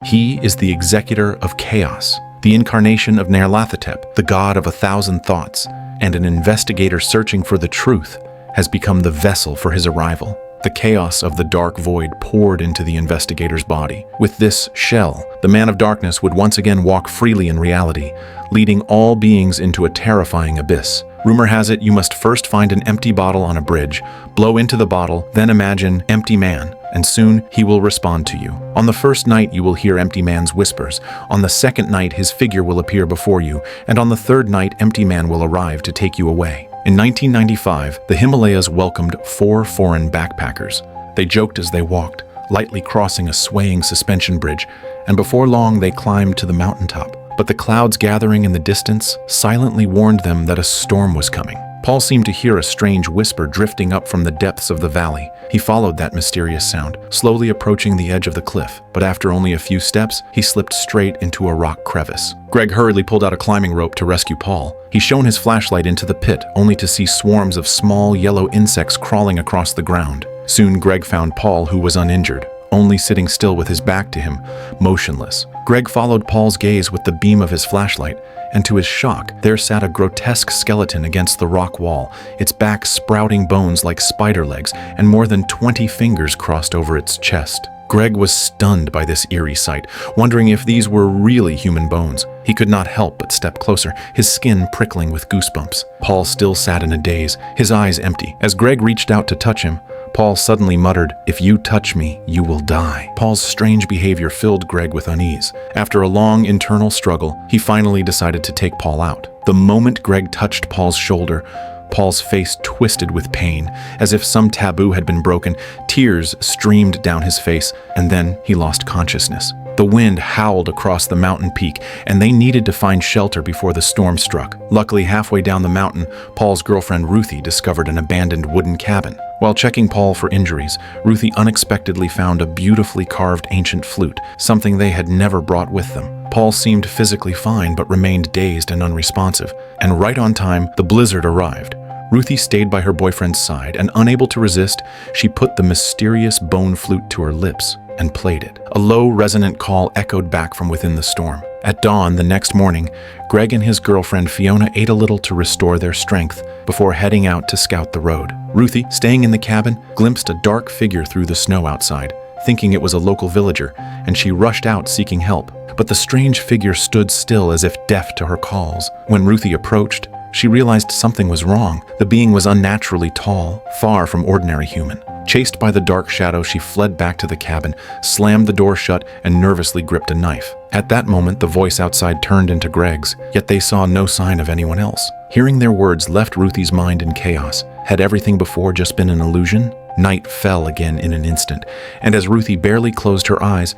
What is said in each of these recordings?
He is the executor of chaos, the incarnation of Nyarlathotep, the god of 1,000 thoughts, and an investigator searching for the truth has become the vessel for his arrival. The chaos of the dark void poured into the investigator's body. With this shell, the man of darkness would once again walk freely in reality, leading all beings into a terrifying abyss. Rumor has it you must first find an empty bottle on a bridge, blow into the bottle, then imagine empty man, and soon he will respond to you. On the first night you will hear empty man's whispers, on the second night his figure will appear before you, and on the third night empty man will arrive to take you away. In 1995, the Himalayas welcomed 4 foreign backpackers. They joked as they walked, lightly crossing a swaying suspension bridge, and before long they climbed to the mountaintop. But the clouds gathering in the distance silently warned them that a storm was coming. Paul seemed to hear a strange whisper drifting up from the depths of the valley. He followed that mysterious sound, slowly approaching the edge of the cliff, but after only a few steps, he slipped straight into a rock crevice. Greg hurriedly pulled out a climbing rope to rescue Paul. He shone his flashlight into the pit, only to see swarms of small yellow insects crawling across the ground. Soon Greg found Paul, who was uninjured, only sitting still with his back to him, motionless. Greg followed Paul's gaze with the beam of his flashlight, and to his shock, there sat a grotesque skeleton against the rock wall, its back sprouting bones like spider legs, and more than 20 fingers crossed over its chest. Greg was stunned by this eerie sight, wondering if these were really human bones. He could not help but step closer, his skin prickling with goosebumps. Paul still sat in a daze, his eyes empty. As Greg reached out to touch him, Paul suddenly muttered, "If you touch me, you will die." Paul's strange behavior filled Greg with unease. After a long internal struggle, he finally decided to take Paul out. The moment Greg touched Paul's shoulder, Paul's face twisted with pain, as if some taboo had been broken. Tears streamed down his face, and then he lost consciousness. The wind howled across the mountain peak, and they needed to find shelter before the storm struck. Luckily, halfway down the mountain, Paul's girlfriend Ruthie discovered an abandoned wooden cabin. While checking Paul for injuries, Ruthie unexpectedly found a beautifully carved ancient flute, something they had never brought with them. Paul seemed physically fine but remained dazed and unresponsive, and right on time, the blizzard arrived. Ruthie stayed by her boyfriend's side, and unable to resist, she put the mysterious bone flute to her lips and played it. A low, resonant call echoed back from within the storm. At dawn the next morning, Greg and his girlfriend Fiona ate a little to restore their strength before heading out to scout the road. Ruthie, staying in the cabin, glimpsed a dark figure through the snow outside, thinking it was a local villager, and she rushed out seeking help. But the strange figure stood still as if deaf to her calls. When Ruthie approached, she realized something was wrong. The being was unnaturally tall, far from ordinary human. Chased by the dark shadow, she fled back to the cabin, slammed the door shut, and nervously gripped a knife. At that moment, the voice outside turned into Greg's, yet they saw no sign of anyone else. Hearing their words left Ruthie's mind in chaos. Had everything before just been an illusion? Night fell again in an instant, and as Ruthie barely closed her eyes,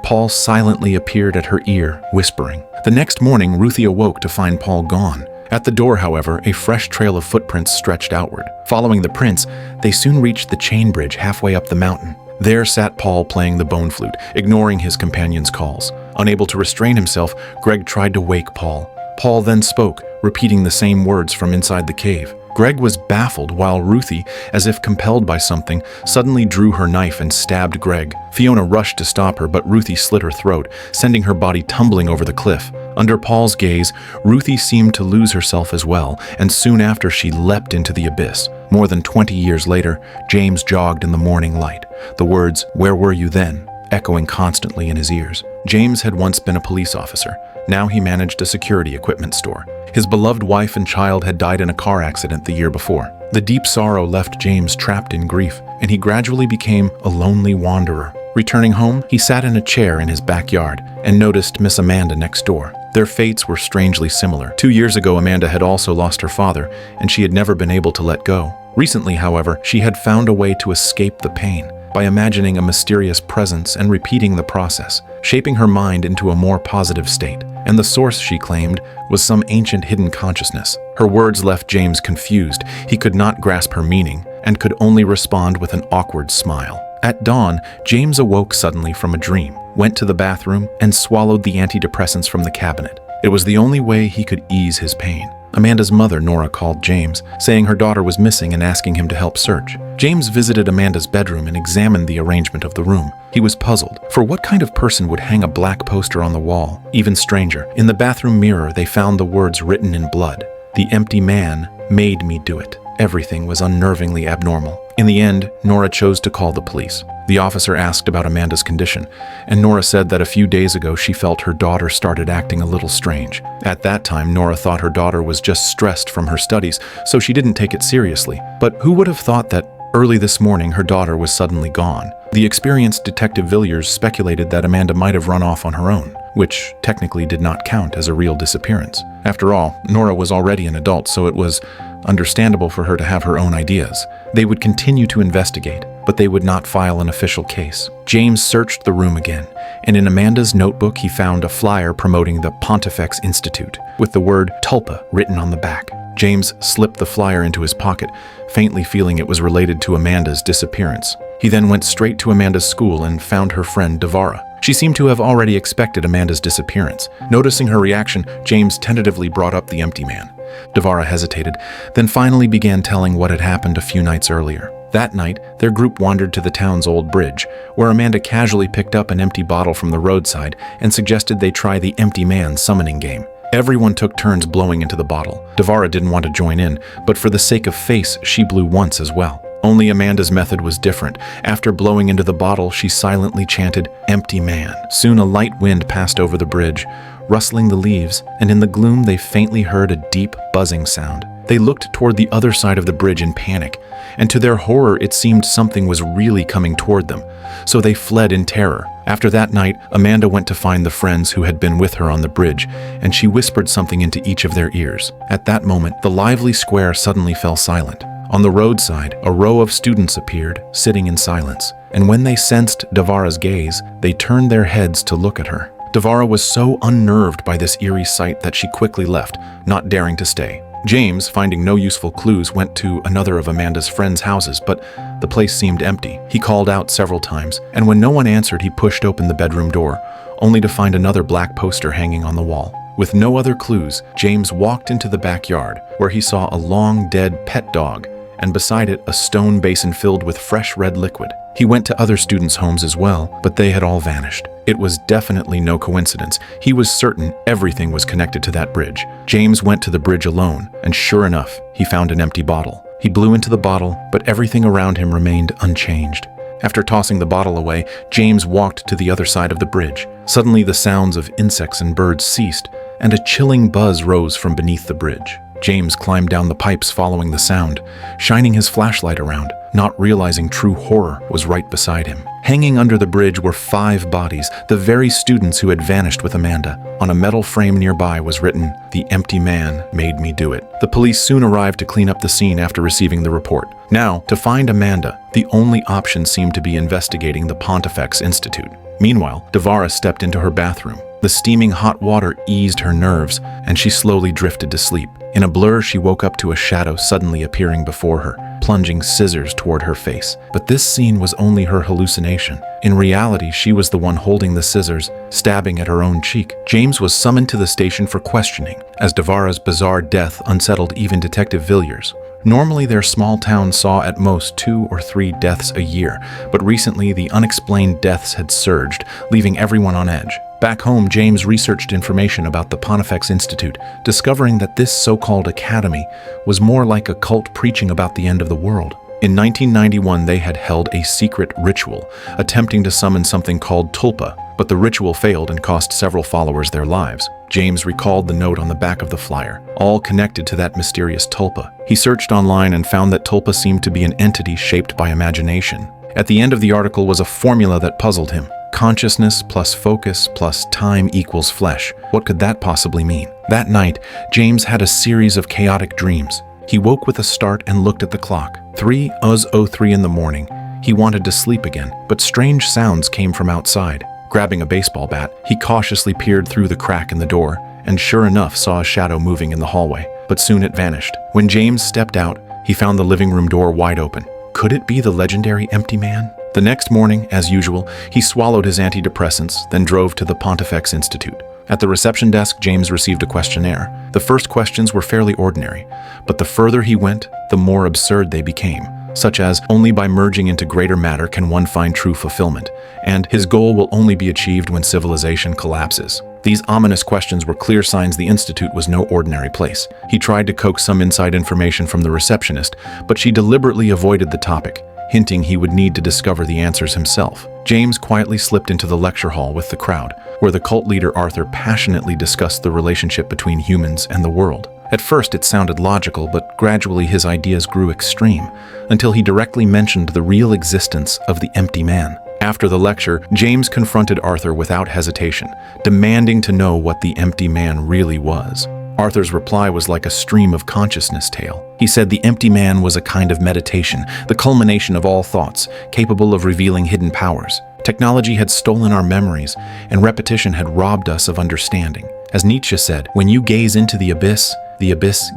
Paul silently appeared at her ear, whispering. The next morning, Ruthie awoke to find Paul gone. At the door, however, a fresh trail of footprints stretched outward. Following the prints, they soon reached the chain bridge halfway up the mountain. There sat Paul playing the bone flute, ignoring his companion's calls. Unable to restrain himself, Greg tried to wake Paul. Paul then spoke, repeating the same words from inside the cave. Greg was baffled while Ruthie, as if compelled by something, suddenly drew her knife and stabbed Greg. Fiona rushed to stop her, but Ruthie slit her throat, sending her body tumbling over the cliff. Under Paul's gaze, Ruthie seemed to lose herself as well, and soon after she leapt into the abyss. More than 20 years later, James jogged in the morning light, the words, "Where were you then?" echoing constantly in his ears. James had once been a police officer. Now he managed a security equipment store. His beloved wife and child had died in a car accident the year before. The deep sorrow left James trapped in grief, and he gradually became a lonely wanderer. Returning home, he sat in a chair in his backyard and noticed Miss Amanda next door. Their fates were strangely similar. 2 years ago, Amanda had also lost her father, and she had never been able to let go. Recently, however, she had found a way to escape the pain by imagining a mysterious presence and repeating the process, shaping her mind into a more positive state. And the source, she claimed, was some ancient hidden consciousness. Her words left James confused. He could not grasp her meaning and could only respond with an awkward smile. At dawn, James awoke suddenly from a dream, went to the bathroom, and swallowed the antidepressants from the cabinet. It was the only way he could ease his pain. Amanda's mother, Nora, called James, saying her daughter was missing and asking him to help search. James visited Amanda's bedroom and examined the arrangement of the room. He was puzzled, for what kind of person would hang a black poster on the wall? Even stranger, in the bathroom mirror they found the words written in blood. "The empty man made me do it." Everything was unnervingly abnormal. In the end, Nora chose to call the police. The officer asked about Amanda's condition, and Nora said that a few days ago she felt her daughter started acting a little strange. At that time, Nora thought her daughter was just stressed from her studies, so she didn't take it seriously. But who would have thought that early this morning her daughter was suddenly gone? The experienced Detective Villiers speculated that Amanda might have run off on her own, which technically did not count as a real disappearance. After all, Nora was already an adult, so it was understandable for her to have her own ideas. They would continue to investigate, but they would not file an official case. James searched the room again, and in Amanda's notebook he found a flyer promoting the Pontifex Institute, with the word tulpa written on the back. James slipped the flyer into his pocket, faintly feeling it was related to Amanda's disappearance. He then went straight to Amanda's school and found her friend Devara. She seemed to have already expected Amanda's disappearance. Noticing her reaction, James tentatively brought up the empty man. Devara hesitated, then finally began telling what had happened a few nights earlier. That night, their group wandered to the town's old bridge, where Amanda casually picked up an empty bottle from the roadside and suggested they try the empty man summoning game. Everyone took turns blowing into the bottle. Devara didn't want to join in, but for the sake of face, she blew once as well. Only Amanda's method was different. After blowing into the bottle, she silently chanted, "Empty man." Soon a light wind passed over the bridge, rustling the leaves, and in the gloom they faintly heard a deep, buzzing sound. They looked toward the other side of the bridge in panic, and to their horror it seemed something was really coming toward them, so they fled in terror. After that night, Amanda went to find the friends who had been with her on the bridge, and she whispered something into each of their ears. At that moment, the lively square suddenly fell silent. On the roadside, a row of students appeared, sitting in silence, and when they sensed Devara's gaze, they turned their heads to look at her. Devara was so unnerved by this eerie sight that she quickly left, not daring to stay. James, finding no useful clues, went to another of Amanda's friends' houses, but the place seemed empty. He called out several times, and when no one answered, he pushed open the bedroom door, only to find another black poster hanging on the wall. With no other clues, James walked into the backyard, where he saw a long, dead pet dog, and beside it a stone basin filled with fresh red liquid. He went to other students' homes as well, but they had all vanished. It was definitely no coincidence. He was certain everything was connected to that bridge. James went to the bridge alone, and sure enough, he found an empty bottle. He blew into the bottle, but everything around him remained unchanged. After tossing the bottle away, James walked to the other side of the bridge. Suddenly the sounds of insects and birds ceased, and a chilling buzz rose from beneath the bridge. James climbed down the pipes following the sound, shining his flashlight around, not realizing true horror was right beside him. Hanging under the bridge were 5 bodies, the very students who had vanished with Amanda. On a metal frame nearby was written, "The empty man made me do it." The police soon arrived to clean up the scene after receiving the report. Now, to find Amanda, the only option seemed to be investigating the Pontifex Institute. Meanwhile, Devara stepped into her bathroom. The steaming hot water eased her nerves, and she slowly drifted to sleep. In a blur, she woke up to a shadow suddenly appearing before her, plunging scissors toward her face. But this scene was only her hallucination. In reality, she was the one holding the scissors, stabbing at her own cheek. James was summoned to the station for questioning, as Devara's bizarre death unsettled even Detective Villiers. Normally, their small town saw at most 2 or 3 deaths a year, but recently the unexplained deaths had surged, leaving everyone on edge. Back home, James researched information about the Pontifex Institute, discovering that this so-called academy was more like a cult preaching about the end of the world. In 1991, they had held a secret ritual, attempting to summon something called tulpa, but the ritual failed and cost several followers their lives. James recalled the note on the back of the flyer, all connected to that mysterious tulpa. He searched online and found that tulpa seemed to be an entity shaped by imagination. At the end of the article was a formula that puzzled him. Consciousness plus focus plus time equals flesh. What could that possibly mean? That night, James had a series of chaotic dreams. He woke with a start and looked at the clock. 3:03 in the morning. He wanted to sleep again, but strange sounds came from outside. Grabbing a baseball bat, he cautiously peered through the crack in the door, and sure enough saw a shadow moving in the hallway. But soon it vanished. When James stepped out, he found the living room door wide open. Could it be the legendary empty man? The next morning, as usual, he swallowed his antidepressants, then drove to the Pontifex Institute. At the reception desk, James received a questionnaire. The first questions were fairly ordinary, but the further he went, the more absurd they became. such as only by merging into greater matter can one find true fulfillment, and his goal will only be achieved when civilization collapses. These ominous questions were clear signs the Institute was no ordinary place. He tried to coax some inside information from the receptionist, but she deliberately avoided the topic, hinting he would need to discover the answers himself. James quietly slipped into the lecture hall with the crowd, where the cult leader Arthur passionately discussed the relationship between humans and the world. At first it sounded logical, but gradually his ideas grew extreme, until he directly mentioned the real existence of the empty man. After the lecture, James confronted Arthur without hesitation, demanding to know what the empty man really was. Arthur's reply was like a stream of consciousness tale. He said the empty man was a kind of meditation, the culmination of all thoughts, capable of revealing hidden powers. Technology had stolen our memories, and repetition had robbed us of understanding. As Nietzsche said, when you gaze into the abyss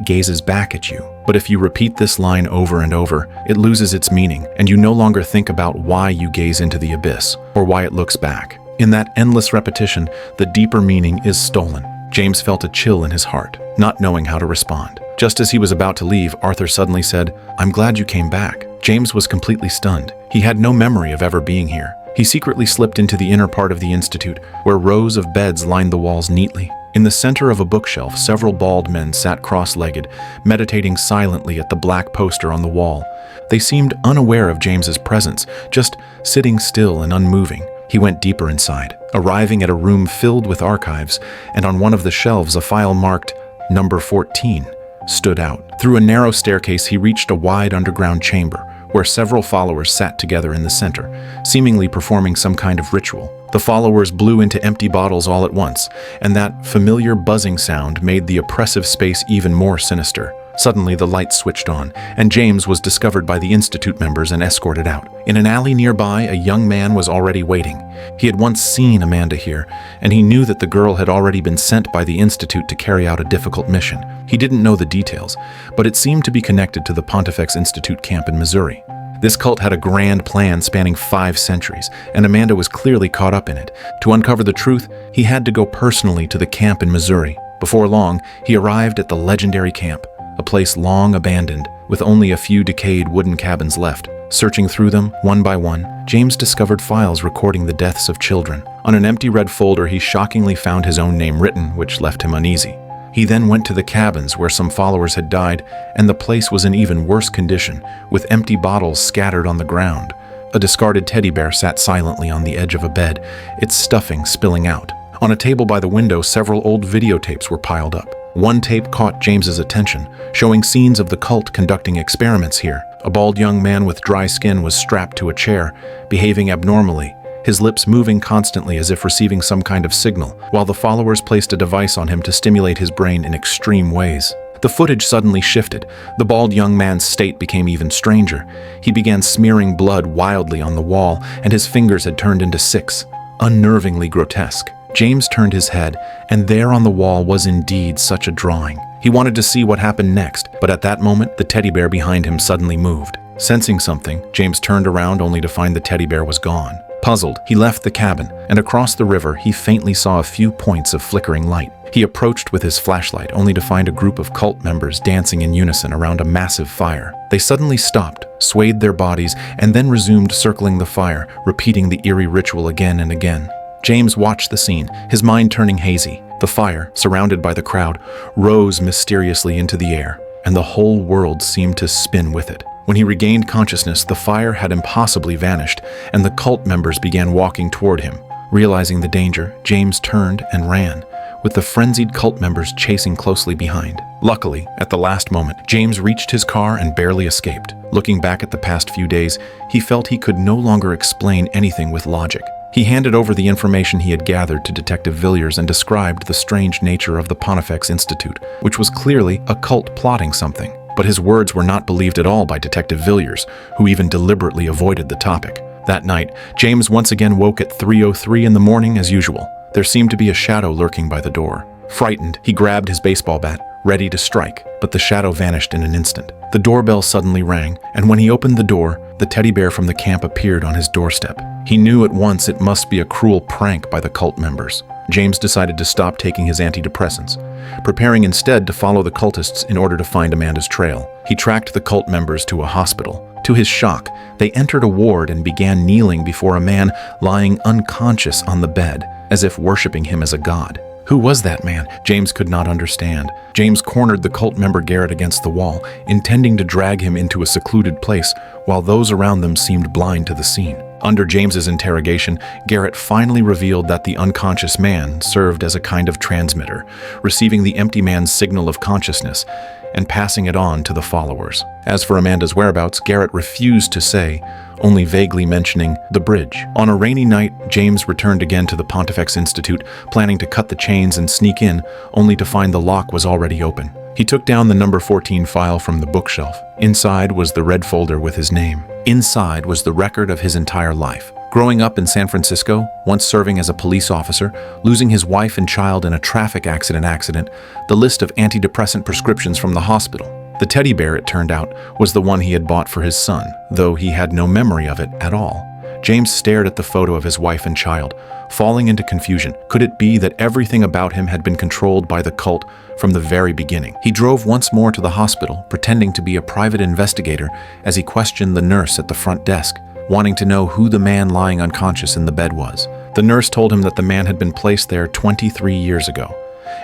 gazes back at you. But if you repeat this line over and over, it loses its meaning, and you no longer think about why you gaze into the abyss, or why it looks back. In that endless repetition, the deeper meaning is stolen. James felt a chill in his heart, not knowing how to respond. Just as he was about to leave, Arthur suddenly said, "I'm glad you came back." James was completely stunned. He had no memory of ever being here. He secretly slipped into the inner part of the Institute, where rows of beds lined the walls neatly. In the center of a bookshelf, several bald men sat cross-legged, meditating silently at the black poster on the wall. They seemed unaware of James's presence, just sitting still and unmoving. He went deeper inside, arriving at a room filled with archives, and on one of the shelves a file marked Number 14 stood out. Through a narrow staircase he reached a wide underground chamber, where several followers sat together in the center, seemingly performing some kind of ritual. The followers blew into empty bottles all at once, and that familiar buzzing sound made the oppressive space even more sinister. Suddenly the lights switched on, and James was discovered by the Institute members and escorted out. In an alley nearby, a young man was already waiting. He had once seen Amanda here, and he knew that the girl had already been sent by the Institute to carry out a difficult mission. He didn't know the details, but it seemed to be connected to the Pontifex Institute camp in Missouri. This cult had a grand plan spanning 5 centuries, and Amanda was clearly caught up in it. To uncover the truth, he had to go personally to the camp in Missouri. Before long, he arrived at the legendary camp, a place long abandoned, with only a few decayed wooden cabins left. Searching through them, one by one, James discovered files recording the deaths of children. On an empty red folder, he shockingly found his own name written, which left him uneasy. He then went to the cabins where some followers had died, and the place was in even worse condition, with empty bottles scattered on the ground. A discarded teddy bear sat silently on the edge of a bed, its stuffing spilling out. On a table by the window, several old videotapes were piled up. One tape caught James's attention, showing scenes of the cult conducting experiments here. A bald young man with dry skin was strapped to a chair, behaving abnormally, his lips moving constantly as if receiving some kind of signal, while the followers placed a device on him to stimulate his brain in extreme ways. The footage suddenly shifted. The bald young man's state became even stranger. He began smearing blood wildly on the wall, and his fingers had turned into 6, unnervingly grotesque. James turned his head, and there on the wall was indeed such a drawing. He wanted to see what happened next, but at that moment, the teddy bear behind him suddenly moved. Sensing something, James turned around only to find the teddy bear was gone. Puzzled, he left the cabin, and across the river he faintly saw a few points of flickering light. He approached with his flashlight only to find a group of cult members dancing in unison around a massive fire. They suddenly stopped, swayed their bodies, and then resumed circling the fire, repeating the eerie ritual again and again. James watched the scene, his mind turning hazy. The fire, surrounded by the crowd, rose mysteriously into the air, and the whole world seemed to spin with it. When he regained consciousness, the fire had impossibly vanished, and the cult members began walking toward him. Realizing the danger, James turned and ran, with the frenzied cult members chasing closely behind. Luckily, at the last moment, James reached his car and barely escaped. Looking back at the past few days, he felt he could no longer explain anything with logic. He handed over the information he had gathered to Detective Villiers and described the strange nature of the Pontifex Institute, which was clearly a cult plotting something. But his words were not believed at all by Detective Villiers, who even deliberately avoided the topic. That night, James once again woke at 3:03 in the morning as usual. There seemed to be a shadow lurking by the door. Frightened, he grabbed his baseball bat, ready to strike, but the shadow vanished in an instant. The doorbell suddenly rang, and when he opened the door, the teddy bear from the camp appeared on his doorstep. He knew at once it must be a cruel prank by the cult members. James decided to stop taking his antidepressants, preparing instead to follow the cultists in order to find Amanda's trail. He tracked the cult members to a hospital, To his shock, they entered a ward and began kneeling before a man lying unconscious on the bed, as if worshipping him as a god. Who was that man? James could not understand. James cornered the cult member Garrett against the wall, intending to drag him into a secluded place, while those around them seemed blind to the scene. Under James's interrogation, Garrett finally revealed that the unconscious man served as a kind of transmitter, receiving the empty man's signal of consciousness and passing it on to the followers. As for Amanda's whereabouts, Garrett refused to say, only vaguely mentioning the bridge. On a rainy night, James returned again to the Pontifex Institute, planning to cut the chains and sneak in, only to find the lock was already open. He took down the number 14 file from the bookshelf. Inside was the red folder with his name. Inside was the record of his entire life. Growing up in San Francisco, once serving as a police officer, losing his wife and child in a traffic accident, the list of antidepressant prescriptions from the hospital. The teddy bear, it turned out, was the one he had bought for his son, though he had no memory of it at all. James stared at the photo of his wife and child, falling into confusion. Could it be that everything about him had been controlled by the cult from the very beginning? He drove once more to the hospital, pretending to be a private investigator as he questioned the nurse at the front desk, wanting to know who the man lying unconscious in the bed was. The nurse told him that the man had been placed there 23 years ago,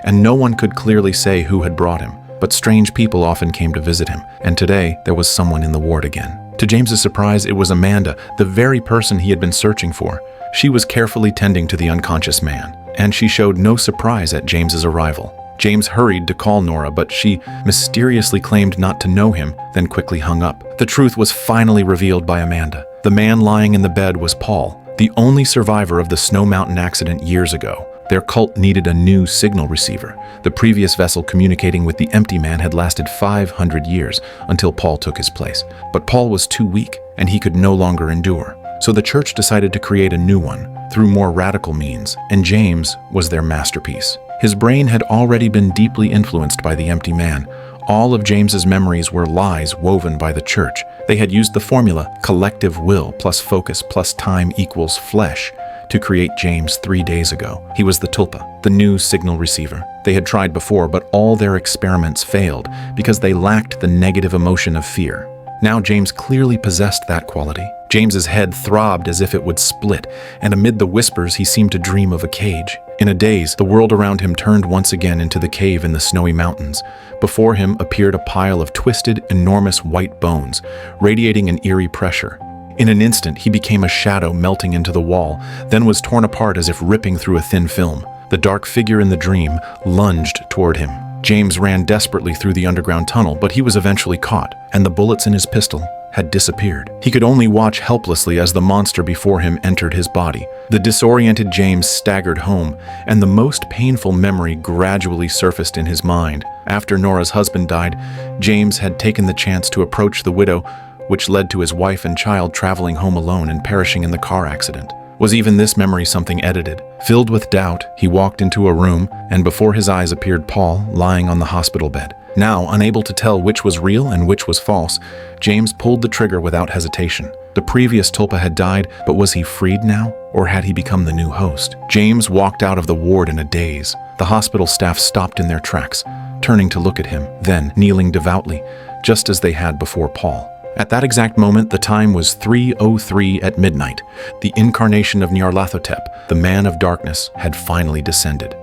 and no one could clearly say who had brought him. But strange people often came to visit him, and today there was someone in the ward again. To James's surprise, it was Amanda, the very person he had been searching for. She was carefully tending to the unconscious man, and she showed no surprise at James's arrival. James hurried to call Nora, but she mysteriously claimed not to know him, then quickly hung up. The truth was finally revealed by Amanda. The man lying in the bed was Paul, the only survivor of the Snow Mountain accident years ago. Their cult needed a new signal receiver. The previous vessel communicating with the empty man had lasted 500 years until Paul took his place. But Paul was too weak, and he could no longer endure. So the church decided to create a new one through more radical means, and James was their masterpiece. His brain had already been deeply influenced by the empty man. All of James's memories were lies woven by the church. They had used the formula collective will plus focus plus time equals flesh to create James 3 days ago. He was the tulpa, the new signal receiver. They had tried before, but all their experiments failed because they lacked the negative emotion of fear. Now James clearly possessed that quality. James's head throbbed as if it would split, and amid the whispers he seemed to dream of a cage. In a daze, the world around him turned once again into the cave in the snowy mountains. Before him appeared a pile of twisted, enormous white bones, radiating an eerie pressure. In an instant, he became a shadow melting into the wall, then was torn apart as if ripping through a thin film. The dark figure in the dream lunged toward him. James ran desperately through the underground tunnel, but he was eventually caught, and the bullets in his pistol had disappeared. He could only watch helplessly as the monster before him entered his body. The disoriented James staggered home, and the most painful memory gradually surfaced in his mind. After Nora's husband died, James had taken the chance to approach the widow, which led to his wife and child traveling home alone and perishing in the car accident. Was even this memory something edited? Filled with doubt, he walked into a room, and before his eyes appeared Paul lying on the hospital bed. Now, unable to tell which was real and which was false, James pulled the trigger without hesitation. The previous tulpa had died, but was he freed now, or had he become the new host? James walked out of the ward in a daze. The hospital staff stopped in their tracks, turning to look at him, then kneeling devoutly, just as they had before Paul. At that exact moment, the time was 3:03 at midnight. The incarnation of Nyarlathotep, the man of darkness, had finally descended.